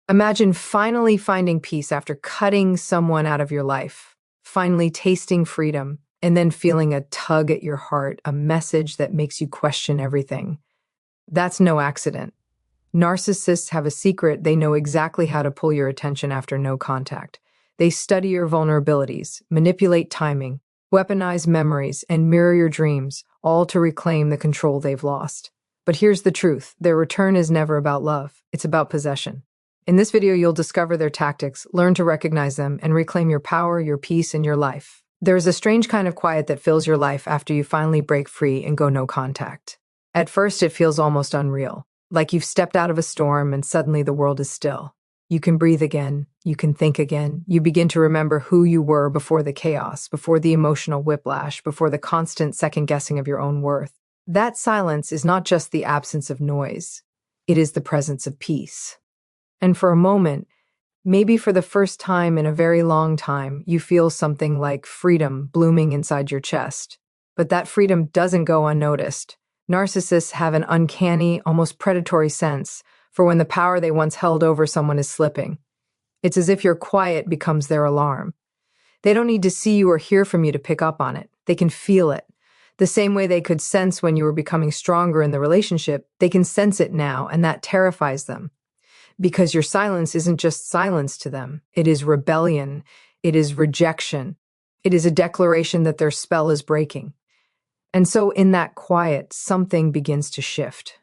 Imagine finally finding peace after cutting someone out of your life, finally tasting freedom, and then feeling a tug at your heart, a message that makes you question everything. That's no accident. Narcissists have a secret. They know exactly how to pull your attention after no contact. They study your vulnerabilities, manipulate timing, weaponize memories, and mirror your dreams, all to reclaim the control they've lost. But here's the truth. Their return is never about love. It's about possession. In this video, you'll discover their tactics, learn to recognize them, and reclaim your power, your peace, and your life. There is a strange kind of quiet that fills your life after you finally break free and go no contact. At first, it feels almost unreal, like you've stepped out of a storm and suddenly the world is still. You can breathe again, you can think again, you begin to remember who you were before the chaos, before the emotional whiplash, before the constant second-guessing of your own worth. That silence is not just the absence of noise, it is the presence of peace. And for a moment, maybe for the first time in a very long time, you feel something like freedom blooming inside your chest. But that freedom doesn't go unnoticed. Narcissists have an uncanny, almost predatory sense for when the power they once held over someone is slipping. It's as if your quiet becomes their alarm. They don't need to see you or hear from you to pick up on it. They can feel it. The same way they could sense when you were becoming stronger in the relationship, they can sense it now, and that terrifies them. Because your silence isn't just silence to them. It is rebellion. It is rejection. It is a declaration that their spell is breaking. And so in that quiet, something begins to shift.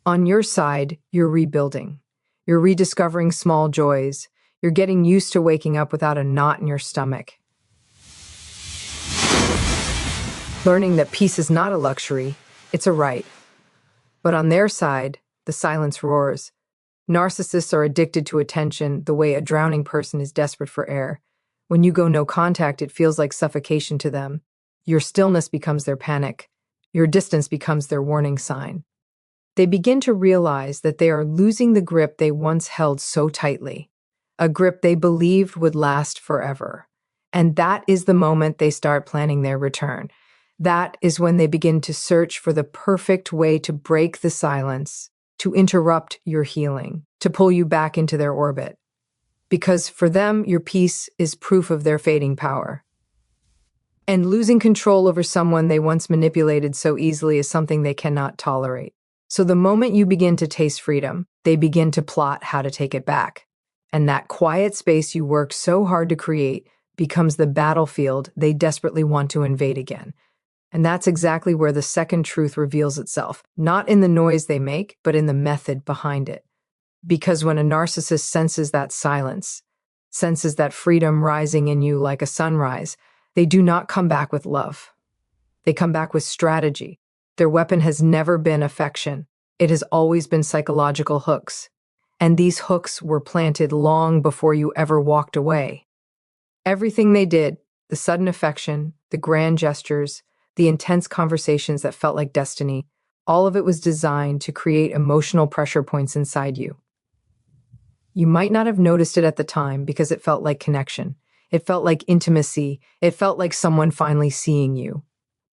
On your side, you're rebuilding. You're rediscovering small joys. You're getting used to waking up without a knot in your stomach. Learning that peace is not a luxury, it's a right. But on their side, the silence roars. Narcissists are addicted to attention the way a drowning person is desperate for air. When you go no contact, it feels like suffocation to them. Your stillness becomes their panic. Your distance becomes their warning sign. They begin to realize that they are losing the grip they once held so tightly, a grip they believed would last forever. And that is the moment they start planning their return. That is when they begin to search for the perfect way to break the silence, to interrupt your healing, to pull you back into their orbit. Because for them, your peace is proof of their fading power. And losing control over someone they once manipulated so easily is something they cannot tolerate. So the moment you begin to taste freedom, they begin to plot how to take it back. And that quiet space you worked so hard to create becomes the battlefield they desperately want to invade again. And that's exactly where the second truth reveals itself, not in the noise they make, but in the method behind it. Because when a narcissist senses that silence, senses that freedom rising in you like a sunrise, they do not come back with love. They come back with strategy. Their weapon has never been affection. It has always been psychological hooks. And these hooks were planted long before you ever walked away. Everything they did, the sudden affection, the grand gestures, the intense conversations that felt like destiny, all of it was designed to create emotional pressure points inside you. You might not have noticed it at the time because it felt like connection. It felt like intimacy. It felt like someone finally seeing you.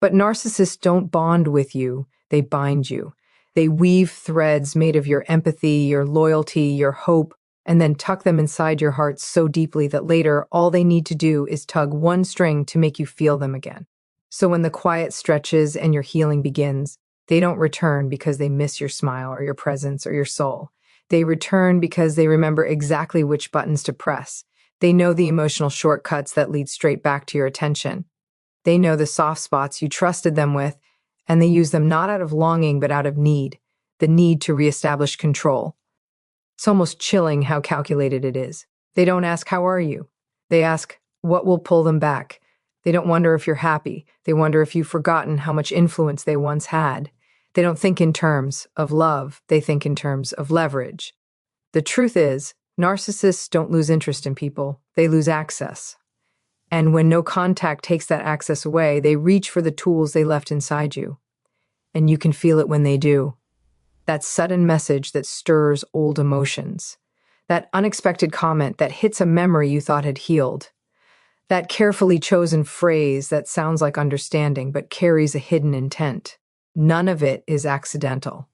But narcissists don't bond with you, they bind you. They weave threads made of your empathy, your loyalty, your hope, and then tuck them inside your heart so deeply that later all they need to do is tug one string to make you feel them again. So when the quiet stretches and your healing begins, they don't return because they miss your smile or your presence or your soul. They return because they remember exactly which buttons to press. They know the emotional shortcuts that lead straight back to your attention. They know the soft spots you trusted them with, and they use them not out of longing but out of need, the need to reestablish control. It's almost chilling how calculated it is. They don't ask, "How are you?" They ask, "What will pull them back?" They don't wonder if you're happy. They wonder if you've forgotten how much influence they once had. They don't think in terms of love. They think in terms of leverage. The truth is, narcissists don't lose interest in people. They lose access. And when no contact takes that access away, they reach for the tools they left inside you. And you can feel it when they do. That sudden message that stirs old emotions. That unexpected comment that hits a memory you thought had healed. That carefully chosen phrase that sounds like understanding but carries a hidden intent. None of it is accidental.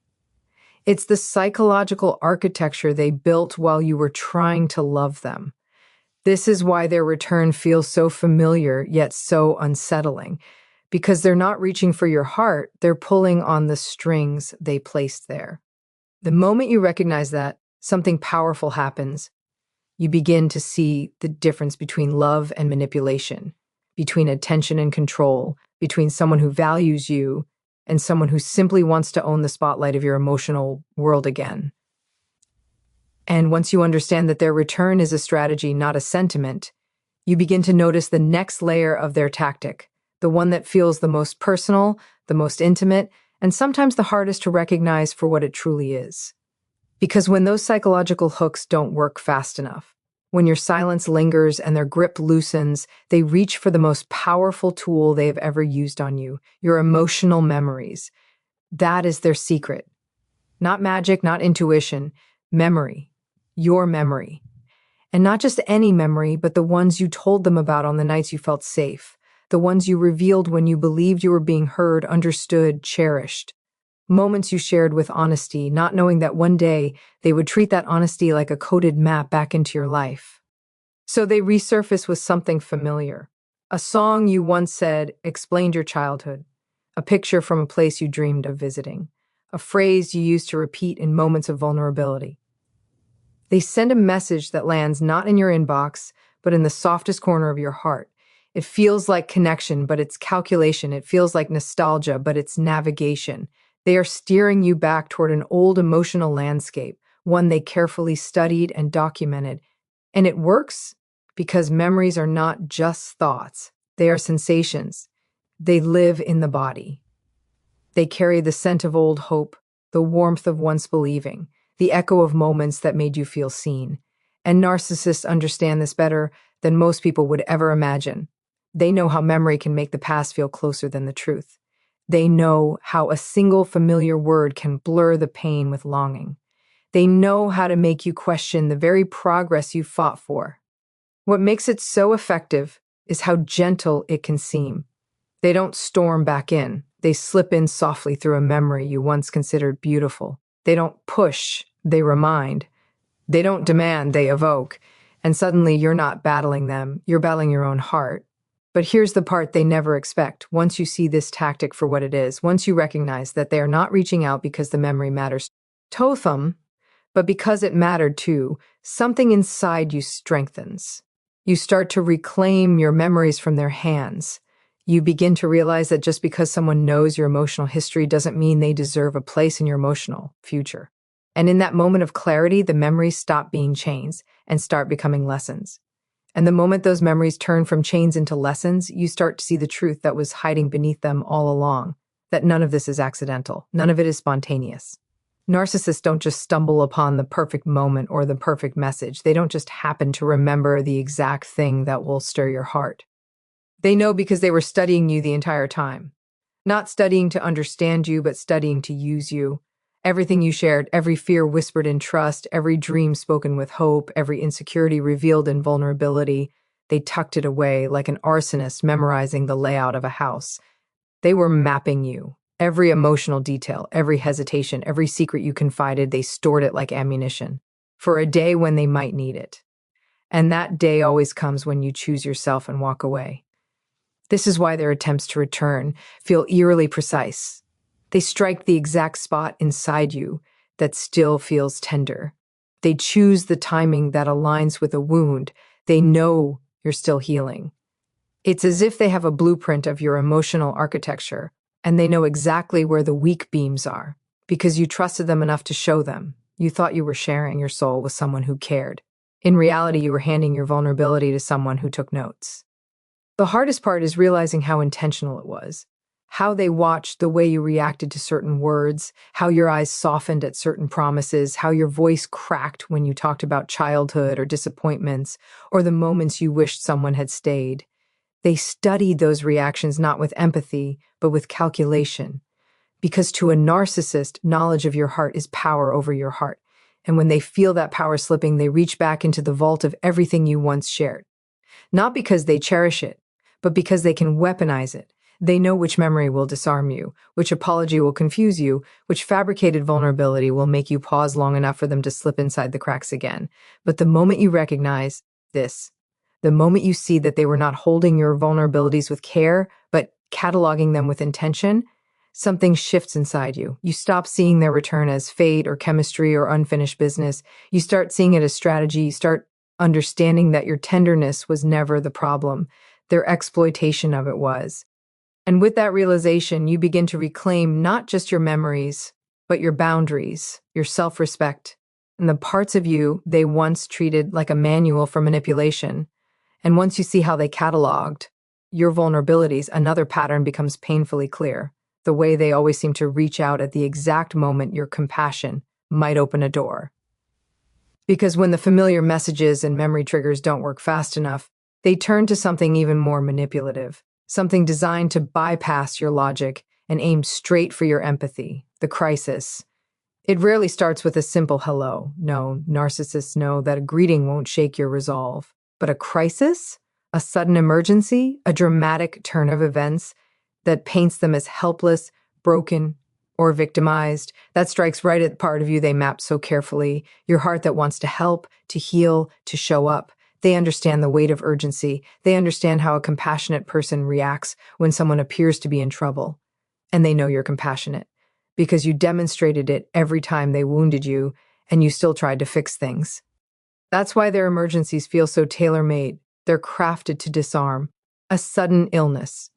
It's the psychological architecture they built while you were trying to love them. This is why their return feels so familiar yet so unsettling, because they're not reaching for your heart, they're pulling on the strings they placed there. The moment you recognize that, something powerful happens. You begin to see the difference between love and manipulation, between attention and control, between someone who values you and someone who simply wants to own the spotlight of your emotional world again. And once you understand that their return is a strategy, not a sentiment, you begin to notice the next layer of their tactic, the one that feels the most personal, the most intimate, and sometimes the hardest to recognize for what it truly is. Because when those psychological hooks don't work fast enough, when your silence lingers and their grip loosens, they reach for the most powerful tool they have ever used on you, your emotional memories. That is their secret. Not magic, not intuition, memory. Your memory. And not just any memory, but the ones you told them about on the nights you felt safe, the ones you revealed when you believed you were being heard, understood, cherished. Moments you shared with honesty, not knowing that one day they would treat that honesty like a coded map back into your life. So they resurface with something familiar. A song you once said explained your childhood. A picture from a place you dreamed of visiting. A phrase you used to repeat in moments of vulnerability. They send a message that lands not in your inbox, but in the softest corner of your heart. It feels like connection, but it's calculation. It feels like nostalgia, but it's navigation. They are steering you back toward an old emotional landscape, one they carefully studied and documented. And it works because memories are not just thoughts. They are sensations. They live in the body. They carry the scent of old hope, the warmth of once believing, the echo of moments that made you feel seen. And narcissists understand this better than most people would ever imagine. They know how memory can make the past feel closer than the truth. They know how a single familiar word can blur the pain with longing. They know how to make you question the very progress you fought for. What makes it so effective is how gentle it can seem. They don't storm back in. They slip in softly through a memory you once considered beautiful. They don't push, they remind. They don't demand, they evoke. And suddenly you're not battling them, you're battling your own heart. But here's the part they never expect. Once you see this tactic for what it is, once you recognize that they are not reaching out because the memory matters to them, but because it mattered too, something inside you strengthens. You start to reclaim your memories from their hands. You begin to realize that just because someone knows your emotional history doesn't mean they deserve a place in your emotional future. And in that moment of clarity, the memories stop being chains and start becoming lessons. And the moment those memories turn from chains into lessons, you start to see the truth that was hiding beneath them all along, that none of this is accidental, none of it is spontaneous. Narcissists don't just stumble upon the perfect moment or the perfect message. They don't just happen to remember the exact thing that will stir your heart. They know because they were studying you the entire time. Not studying to understand you, but studying to use you. Everything you shared, every fear whispered in trust, every dream spoken with hope, every insecurity revealed in vulnerability, they tucked it away like an arsonist memorizing the layout of a house. They were mapping you. Every emotional detail, every hesitation, every secret you confided, they stored it like ammunition for a day when they might need it. And that day always comes when you choose yourself and walk away. This is why their attempts to return feel eerily precise. They strike the exact spot inside you that still feels tender. They choose the timing that aligns with a wound they know you're still healing. It's as if they have a blueprint of your emotional architecture, and they know exactly where the weak beams are, because you trusted them enough to show them. You thought you were sharing your soul with someone who cared. In reality, you were handing your vulnerability to someone who took notes. The hardest part is realizing how intentional it was. How they watched the way you reacted to certain words, how your eyes softened at certain promises, how your voice cracked when you talked about childhood or disappointments, or the moments you wished someone had stayed. They studied those reactions not with empathy, but with calculation. Because to a narcissist, knowledge of your heart is power over your heart. And when they feel that power slipping, they reach back into the vault of everything you once shared. Not because they cherish it, but because they can weaponize it. They know which memory will disarm you, which apology will confuse you, which fabricated vulnerability will make you pause long enough for them to slip inside the cracks again. But the moment you recognize this, the moment you see that they were not holding your vulnerabilities with care, but cataloging them with intention, something shifts inside you. You stop seeing their return as fate or chemistry or unfinished business. You start seeing it as strategy. You start understanding that your tenderness was never the problem. Their exploitation of it was. And with that realization, you begin to reclaim not just your memories, but your boundaries, your self-respect, and the parts of you they once treated like a manual for manipulation. And once you see how they cataloged your vulnerabilities, another pattern becomes painfully clear. The way they always seem to reach out at the exact moment your compassion might open a door. Because when the familiar messages and memory triggers don't work fast enough, they turn to something even more manipulative, something designed to bypass your logic and aim straight for your empathy, the crisis. It rarely starts with a simple hello. No, narcissists know that a greeting won't shake your resolve. But a crisis? A sudden emergency? A dramatic turn of events that paints them as helpless, broken, or victimized, that strikes right at the part of you they mapped so carefully, your heart that wants to help, to heal, to show up. They understand the weight of urgency. They understand how a compassionate person reacts when someone appears to be in trouble. And they know you're compassionate because you demonstrated it every time they wounded you and you still tried to fix things. That's why their emergencies feel so tailor-made. They're crafted to disarm. A sudden illness,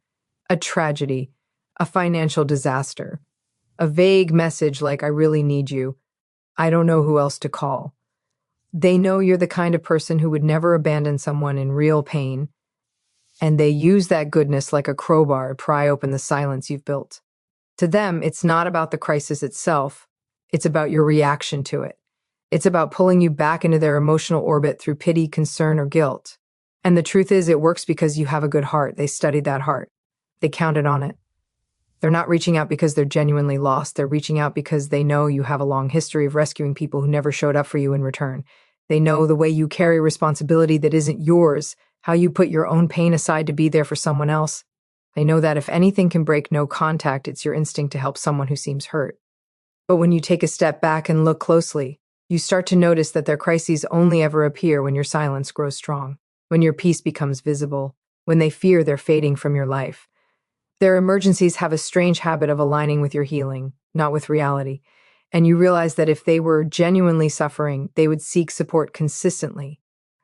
a tragedy, a financial disaster, a vague message like, I really need you. I don't know who else to call. They know you're the kind of person who would never abandon someone in real pain, and they use that goodness like a crowbar to pry open the silence you've built. To them, it's not about the crisis itself. It's about your reaction to it. It's about pulling you back into their emotional orbit through pity, concern, or guilt. And the truth is, it works because you have a good heart. They studied that heart. They counted on it. They're not reaching out because they're genuinely lost. They're reaching out because they know you have a long history of rescuing people who never showed up for you in return. They know the way you carry responsibility that isn't yours, how you put your own pain aside to be there for someone else. They know that if anything can break no contact, it's your instinct to help someone who seems hurt. But when you take a step back and look closely, you start to notice that their crises only ever appear when your silence grows strong, when your peace becomes visible, when they fear they're fading from your life. Their emergencies have a strange habit of aligning with your healing, not with reality. And you realize that if they were genuinely suffering, they would seek support consistently,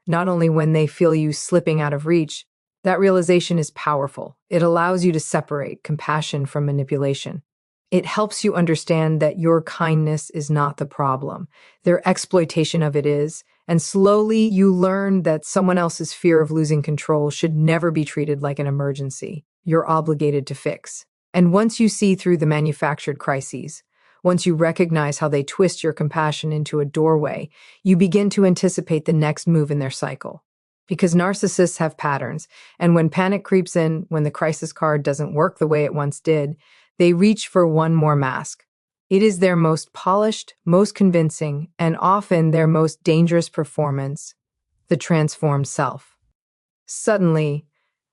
not only when they feel you slipping out of reach. That realization is powerful. It allows you to separate compassion from manipulation. It helps you understand that your kindness is not the problem. Their exploitation of it is. And slowly you learn that someone else's fear of losing control should never be treated like an emergency you're obligated to fix. And once you see through the manufactured crises, once you recognize how they twist your compassion into a doorway, you begin to anticipate the next move in their cycle. Because narcissists have patterns, and when panic creeps in, when the crisis card doesn't work the way it once did, they reach for one more mask. It is their most polished, most convincing, and often their most dangerous performance, the transformed self. Suddenly,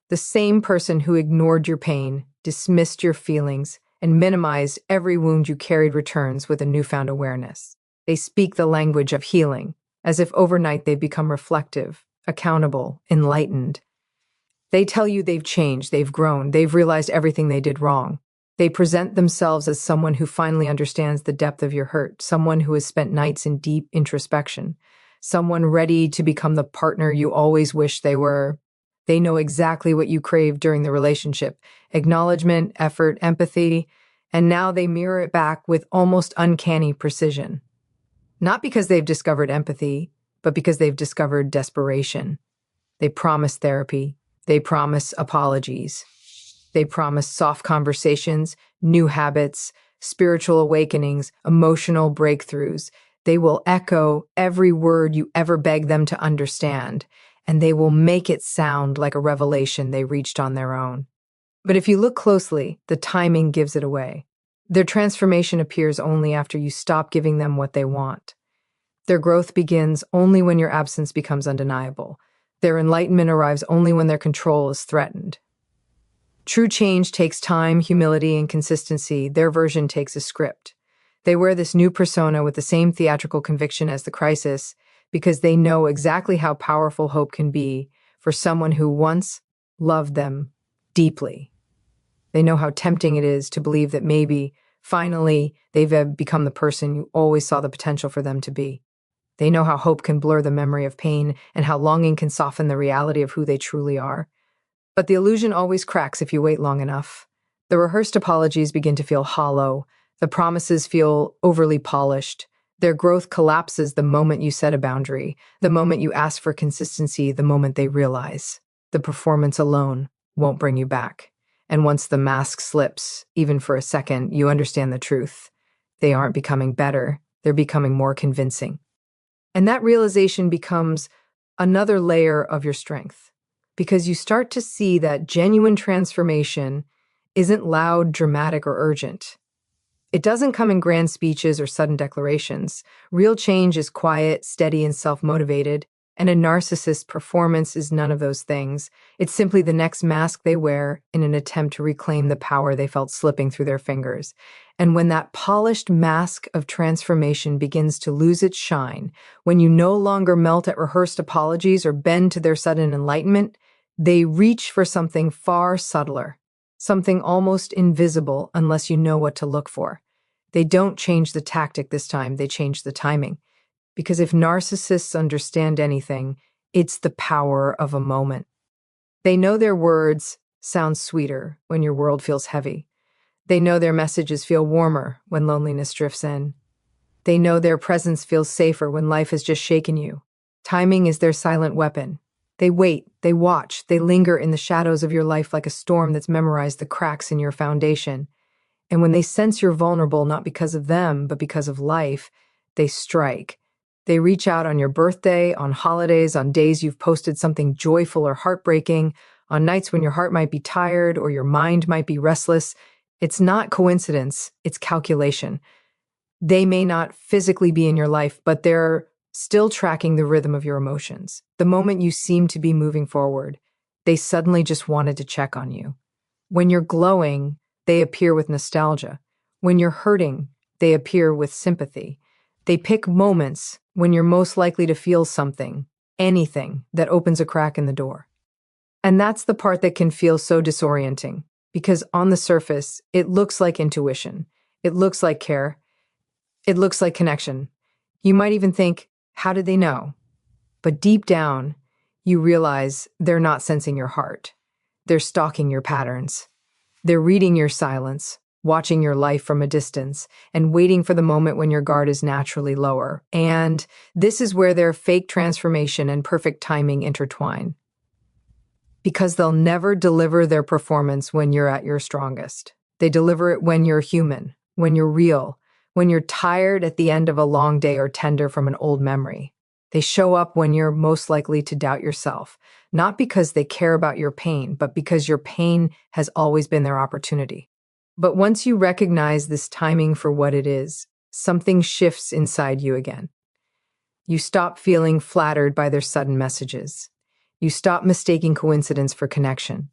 the same person who ignored your pain, dismissed your feelings, and minimized every wound you carried returns with a newfound awareness. They speak the language of healing, as if overnight they've become reflective, accountable, enlightened. They tell you they've changed, they've grown, they've realized everything they did wrong. They present themselves as someone who finally understands the depth of your hurt, someone who has spent nights in deep introspection, someone ready to become the partner you always wished they were. They know exactly what you craved during the relationship: acknowledgement, effort, empathy, and now they mirror it back with almost uncanny precision. Not because they've discovered empathy, but because they've discovered desperation. They promise therapy. They promise apologies. They promise soft conversations, new habits, spiritual awakenings, emotional breakthroughs. They will echo every word you ever beg them to understand, and they will make it sound like a revelation they reached on their own. But if you look closely, the timing gives it away. Their transformation appears only after you stop giving them what they want. Their growth begins only when your absence becomes undeniable. Their enlightenment arrives only when their control is threatened. True change takes time, humility, and consistency. Their version takes a script. They wear this new persona with the same theatrical conviction as the crisis because they know exactly how powerful hope can be for someone who once loved them deeply. They know how tempting it is to believe that maybe, finally, they've become the person you always saw the potential for them to be. They know how hope can blur the memory of pain and how longing can soften the reality of who they truly are. But the illusion always cracks if you wait long enough. The rehearsed apologies begin to feel hollow. The promises feel overly polished. Their growth collapses the moment you set a boundary, the moment you ask for consistency, the moment they realize the performance alone won't bring you back. And once the mask slips, even for a second, you understand the truth. They aren't becoming better, they're becoming more convincing. And that realization becomes another layer of your strength, because you start to see that genuine transformation isn't loud, dramatic, or urgent. It doesn't come in grand speeches or sudden declarations. Real change is quiet, steady, and self-motivated, and a narcissist's performance is none of those things. It's simply the next mask they wear in an attempt to reclaim the power they felt slipping through their fingers. And when that polished mask of transformation begins to lose its shine, when you no longer melt at rehearsed apologies or bend to their sudden enlightenment, they reach for something far subtler, something almost invisible unless you know what to look for. They don't change the tactic this time, they change the timing. Because if narcissists understand anything, it's the power of a moment. They know their words sound sweeter when your world feels heavy. They know their messages feel warmer when loneliness drifts in. They know their presence feels safer when life has just shaken you. Timing is their silent weapon. They wait, they watch, they linger in the shadows of your life like a storm that's memorized the cracks in your foundation. And when they sense you're vulnerable, not because of them, but because of life, they strike. They reach out on your birthday, on holidays, on days you've posted something joyful or heartbreaking, on nights when your heart might be tired or your mind might be restless. It's not coincidence, it's calculation. They may not physically be in your life, but they're still tracking the rhythm of your emotions. The moment you seem to be moving forward, they suddenly just wanted to check on you. When you're glowing, they appear with nostalgia. When you're hurting, they appear with sympathy. They pick moments when you're most likely to feel something, anything, that opens a crack in the door. And that's the part that can feel so disorienting, because on the surface, it looks like intuition. It looks like care. It looks like connection. You might even think, how did they know? But deep down, you realize they're not sensing your heart. They're stalking your patterns. They're reading your silence, watching your life from a distance, and waiting for the moment when your guard is naturally lower. And this is where their fake transformation and perfect timing intertwine. Because they'll never deliver their performance when you're at your strongest. They deliver it when you're human, when you're real, when you're tired at the end of a long day or tender from an old memory. They show up when you're most likely to doubt yourself, not because they care about your pain, but because your pain has always been their opportunity. But once you recognize this timing for what it is, something shifts inside you again. You stop feeling flattered by their sudden messages. You stop mistaking coincidence for connection.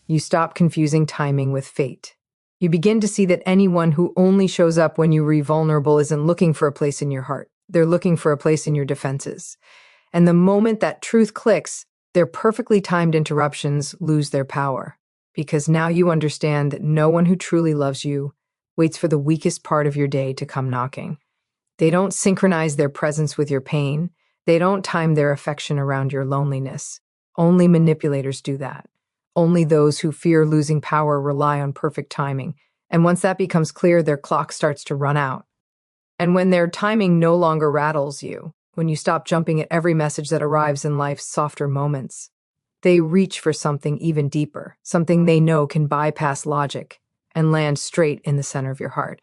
You stop confusing timing with fate. You begin to see that anyone who only shows up when you are vulnerable isn't looking for a place in your heart. They're looking for a place in your defenses. And the moment that truth clicks, their perfectly timed interruptions lose their power. Because now you understand that no one who truly loves you waits for the weakest part of your day to come knocking. They don't synchronize their presence with your pain. They don't time their affection around your loneliness. Only manipulators do that. Only those who fear losing power rely on perfect timing. And once that becomes clear, their clock starts to run out. And when their timing no longer rattles you, when you stop jumping at every message that arrives in life's softer moments, they reach for something even deeper, something they know can bypass logic and land straight in the center of your heart.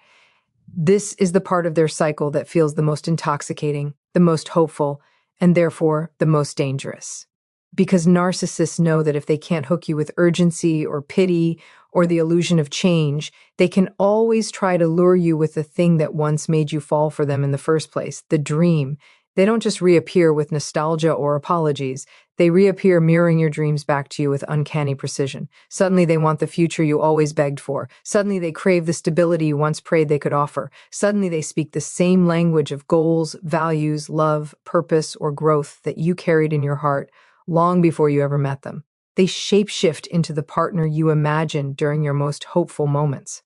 This is the part of their cycle that feels the most intoxicating, the most hopeful, and therefore the most dangerous. Because narcissists know that if they can't hook you with urgency or pity or the illusion of change, they can always try to lure you with the thing that once made you fall for them in the first place, the dream, They don't just reappear with nostalgia or apologies. They reappear mirroring your dreams back to you with uncanny precision. Suddenly they want the future you always begged for. Suddenly they crave the stability you once prayed they could offer. Suddenly they speak the same language of goals, values, love, purpose, or growth that you carried in your heart long before you ever met them. They shapeshift into the partner you imagined during your most hopeful moments.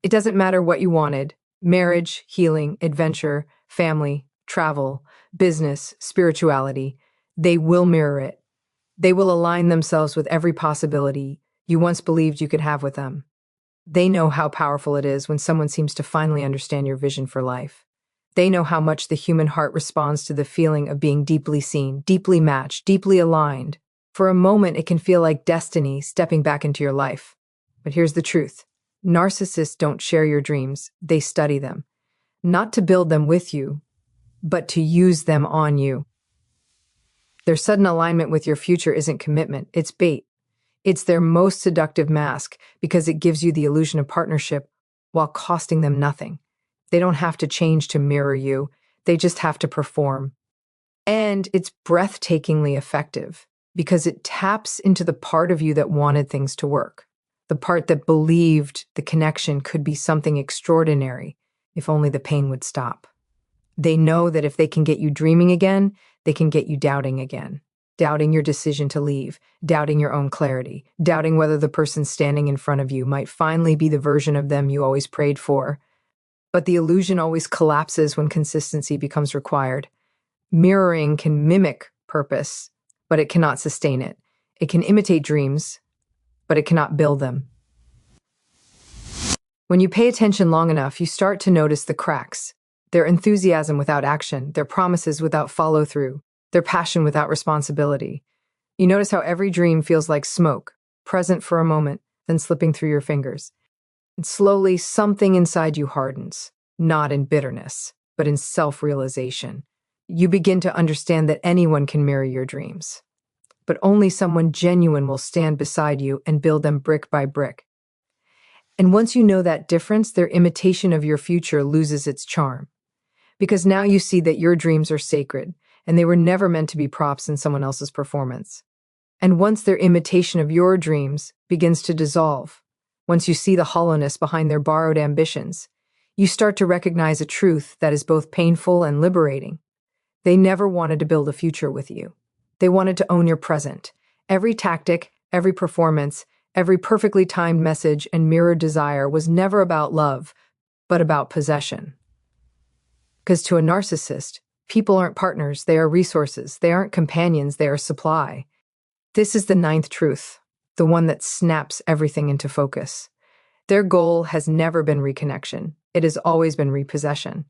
It doesn't matter what you wanted: marriage, healing, adventure, family, travel, business, spirituality. They will mirror it. They will align themselves with every possibility you once believed you could have with them. They know how powerful it is when someone seems to finally understand your vision for life. They know how much the human heart responds to the feeling of being deeply seen, deeply matched, deeply aligned. For a moment, it can feel like destiny stepping back into your life. But here's the truth. Narcissists don't share your dreams. They study them. Not to build them with you, but to use them on you. Their sudden alignment with your future isn't commitment, it's bait. It's their most seductive mask because it gives you the illusion of partnership while costing them nothing. They don't have to change to mirror you, they just have to perform. And it's breathtakingly effective because it taps into the part of you that wanted things to work, the part that believed the connection could be something extraordinary if only the pain would stop. They know that if they can get you dreaming again, they can get you doubting again. Doubting your decision to leave, doubting your own clarity, doubting whether the person standing in front of you might finally be the version of them you always prayed for. But the illusion always collapses when consistency becomes required. Mirroring can mimic purpose, but it cannot sustain it. It can imitate dreams, but it cannot build them. When you pay attention long enough, you start to notice the cracks. Their enthusiasm without action, their promises without follow-through, their passion without responsibility. You notice how every dream feels like smoke, present for a moment, then slipping through your fingers. And slowly, something inside you hardens, not in bitterness, but in self-realization. You begin to understand that anyone can mirror your dreams, but only someone genuine will stand beside you and build them brick by brick. And once you know that difference, their imitation of your future loses its charm. Because now you see that your dreams are sacred, and they were never meant to be props in someone else's performance. And once their imitation of your dreams begins to dissolve, once you see the hollowness behind their borrowed ambitions, you start to recognize a truth that is both painful and liberating. They never wanted to build a future with you. They wanted to own your present. Every tactic, every performance, every perfectly timed message and mirrored desire was never about love, but about possession. Because to a narcissist, people aren't partners, they are resources. They aren't companions, they are supply. This is the ninth truth, the one that snaps everything into focus. Their goal has never been reconnection. It has always been repossession.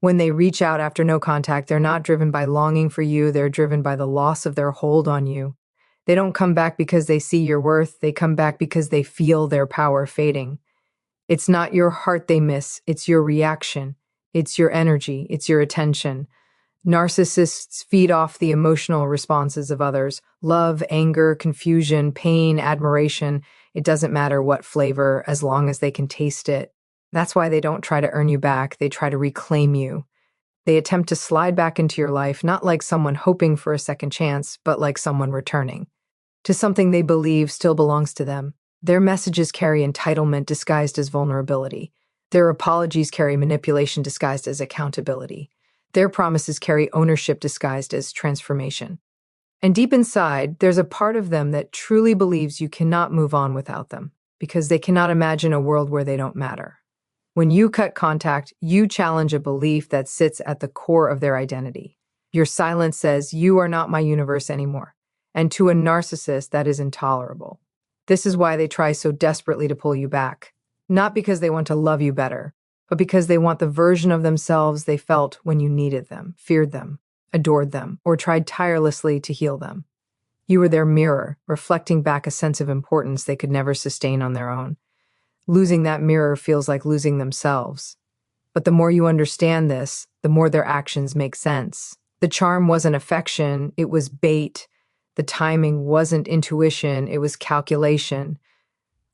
When they reach out after no contact, they're not driven by longing for you, they're driven by the loss of their hold on you. They don't come back because they see your worth, they come back because they feel their power fading. It's not your heart they miss, it's your reaction. It's your energy, it's your attention. Narcissists feed off the emotional responses of others. Love, anger, confusion, pain, admiration. It doesn't matter what flavor, as long as they can taste it. That's why they don't try to earn you back, they try to reclaim you. They attempt to slide back into your life, not like someone hoping for a second chance, but like someone returning to something they believe still belongs to them. Their messages carry entitlement disguised as vulnerability. Their apologies carry manipulation disguised as accountability. Their promises carry ownership disguised as transformation. And deep inside, there's a part of them that truly believes you cannot move on without them, because they cannot imagine a world where they don't matter. When you cut contact, you challenge a belief that sits at the core of their identity. Your silence says, "You are not my universe anymore." And to a narcissist, that is intolerable. This is why they try so desperately to pull you back. Not because they want to love you better, but because they want the version of themselves they felt when you needed them, feared them, adored them, or tried tirelessly to heal them. You were their mirror, reflecting back a sense of importance they could never sustain on their own. Losing that mirror feels like losing themselves. But the more you understand this, the more their actions make sense. The charm wasn't affection, it was bait. The timing wasn't intuition, it was calculation.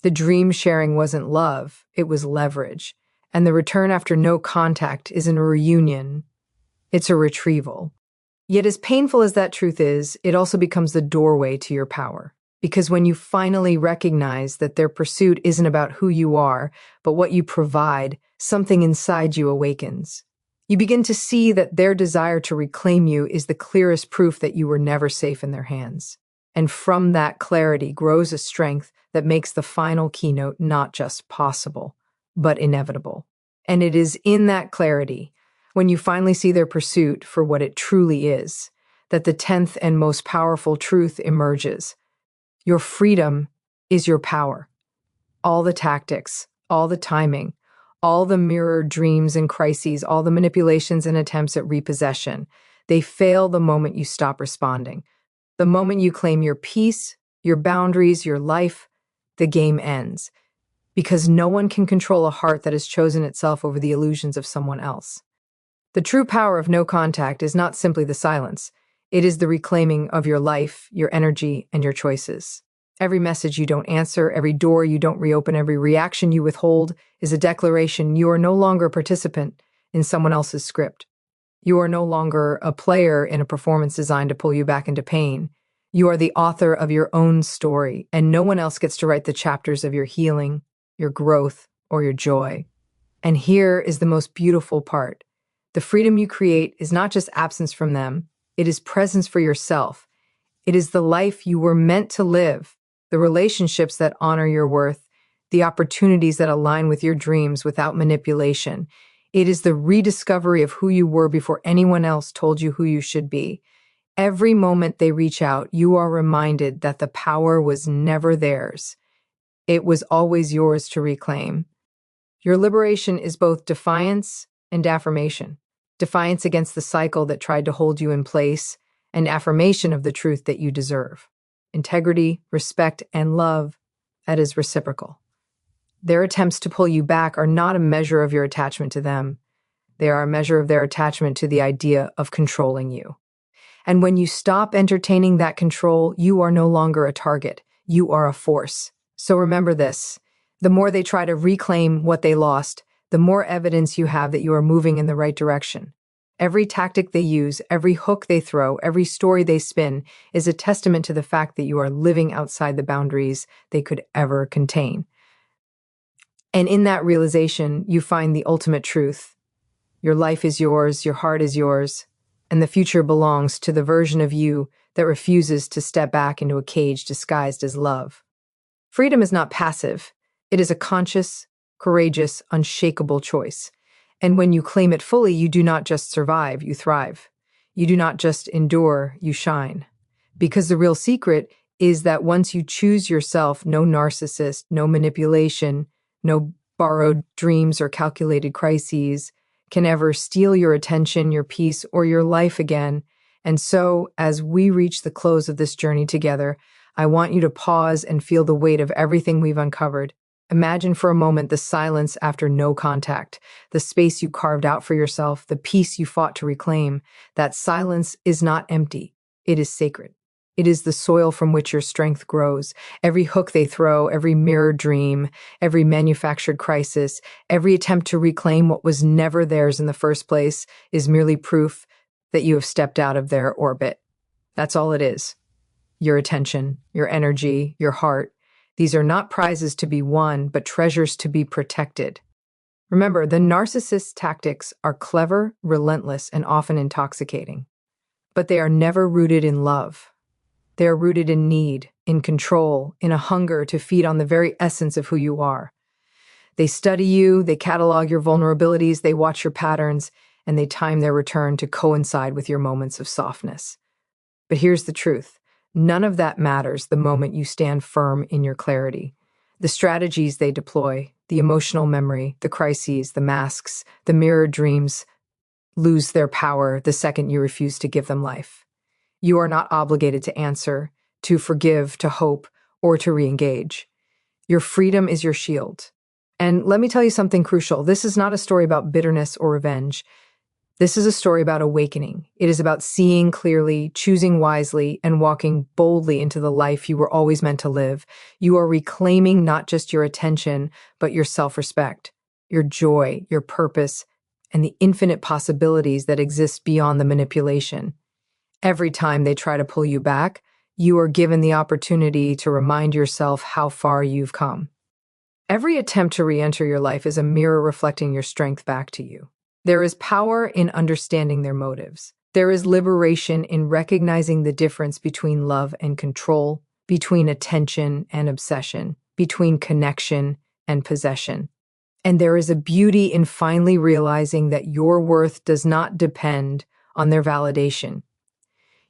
The dream sharing wasn't love, it was leverage. And the return after no contact isn't a reunion, It's a retrieval. Yet as painful as that truth is, it also becomes the doorway to your power. Because when you finally recognize that their pursuit isn't about who you are, but what you provide, something inside you awakens. You begin to see that their desire to reclaim you is the clearest proof that you were never safe in their hands. And from that clarity grows a strength that makes the final keynote not just possible, but inevitable. And it is in that clarity, when you finally see their pursuit for what it truly is, that the 10th and most powerful truth emerges. Your freedom is your power. All the tactics, all the timing, all the mirrored dreams and crises, all the manipulations and attempts at repossession, they fail the moment you stop responding. The moment you claim your peace, your boundaries, your life, the game ends. Because no one can control a heart that has chosen itself over the illusions of someone else. The true power of no contact is not simply the silence. It is the reclaiming of your life, your energy, and your choices. Every message you don't answer, every door you don't reopen, every reaction you withhold is a declaration you are no longer a participant in someone else's script. You are no longer a player in a performance designed to pull you back into pain. You are the author of your own story, and no one else gets to write the chapters of your healing, your growth, or your joy. And here is the most beautiful part. The freedom you create is not just absence from them, it is presence for yourself. It is the life you were meant to live, the relationships that honor your worth, the opportunities that align with your dreams without manipulation. It is the rediscovery of who you were before anyone else told you who you should be. Every moment they reach out, you are reminded that the power was never theirs. It was always yours to reclaim. Your liberation is both defiance and affirmation. Defiance against the cycle that tried to hold you in place, and affirmation of the truth that you deserve. Integrity, respect, and love, that is reciprocal. Their attempts to pull you back are not a measure of your attachment to them. They are a measure of their attachment to the idea of controlling you. And when you stop entertaining that control, you are no longer a target. You are a force. So remember this. The more they try to reclaim what they lost, the more evidence you have that you are moving in the right direction. Every tactic they use, every hook they throw, every story they spin is a testament to the fact that you are living outside the boundaries they could ever contain. And in that realization, you find the ultimate truth. Your life is yours, your heart is yours, and the future belongs to the version of you that refuses to step back into a cage disguised as love. Freedom is not passive. It is a conscious, courageous, unshakable choice. And when you claim it fully, you do not just survive, you thrive. You do not just endure, you shine. Because the real secret is that once you choose yourself, no narcissist, no manipulation, no borrowed dreams or calculated crises can ever steal your attention, your peace, or your life again. And so, as we reach the close of this journey together, I want you to pause and feel the weight of everything we've uncovered. Imagine for a moment the silence after no contact, the space you carved out for yourself, the peace you fought to reclaim. That silence is not empty. It is sacred. It is the soil from which your strength grows. Every hook they throw, every mirrored dream, every manufactured crisis, every attempt to reclaim what was never theirs in the first place is merely proof that you have stepped out of their orbit. That's all it is. Your attention, your energy, your heart. These are not prizes to be won, but treasures to be protected. Remember, the narcissist's tactics are clever, relentless, and often intoxicating. But they are never rooted in love. They are rooted in need, in control, in a hunger to feed on the very essence of who you are. They study you, they catalog your vulnerabilities, they watch your patterns, and they time their return to coincide with your moments of softness. But here's the truth. None of that matters the moment you stand firm in your clarity. The strategies they deploy, the emotional memory, the crises, the masks, the mirrored dreams, lose their power the second you refuse to give them life. You are not obligated to answer, to forgive, to hope, or to re-engage. Your freedom is your shield. And let me tell you something crucial. This is not a story about bitterness or revenge. This is a story about awakening. It is about seeing clearly, choosing wisely, and walking boldly into the life you were always meant to live. You are reclaiming not just your attention, but your self-respect, your joy, your purpose, and the infinite possibilities that exist beyond the manipulation. Every time they try to pull you back, you are given the opportunity to remind yourself how far you've come. Every attempt to re-enter your life is a mirror reflecting your strength back to you. There is power in understanding their motives. There is liberation in recognizing the difference between love and control, between attention and obsession, between connection and possession. And there is a beauty in finally realizing that your worth does not depend on their validation.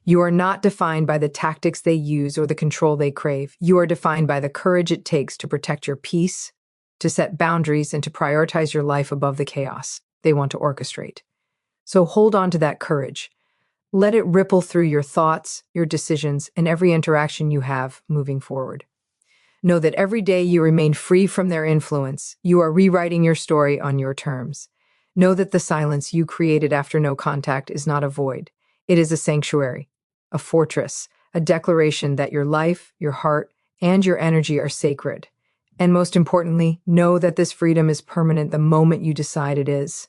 You are not defined by the tactics they use or the control they crave. You are defined by the courage it takes to protect your peace, to set boundaries, and to prioritize your life above the chaos they want to orchestrate. So hold on to that courage. Let it ripple through your thoughts, your decisions, and every interaction you have moving forward. Know that every day you remain free from their influence, you are rewriting your story on your terms. Know that the silence you created after no contact is not a void. It is a sanctuary, a fortress, a declaration that your life, your heart, and your energy are sacred. And most importantly, know that this freedom is permanent the moment you decide it is.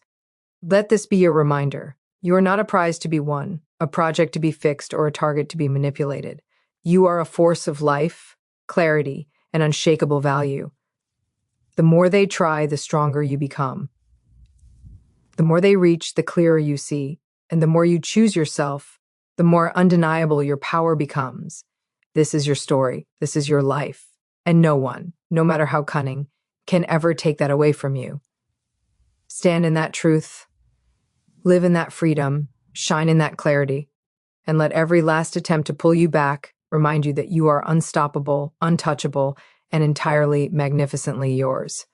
Let this be your reminder. You are not a prize to be won, a project to be fixed, or a target to be manipulated. You are a force of life, clarity, and unshakable value. The more they try, the stronger you become. The more they reach, the clearer you see. And the more you choose yourself, the more undeniable your power becomes. This is your story. This is your life. And no one, no matter how cunning, can ever take that away from you. Stand in that truth. Live in that freedom. Shine in that clarity. And let every last attempt to pull you back remind you that you are unstoppable, untouchable, and entirely magnificently yours.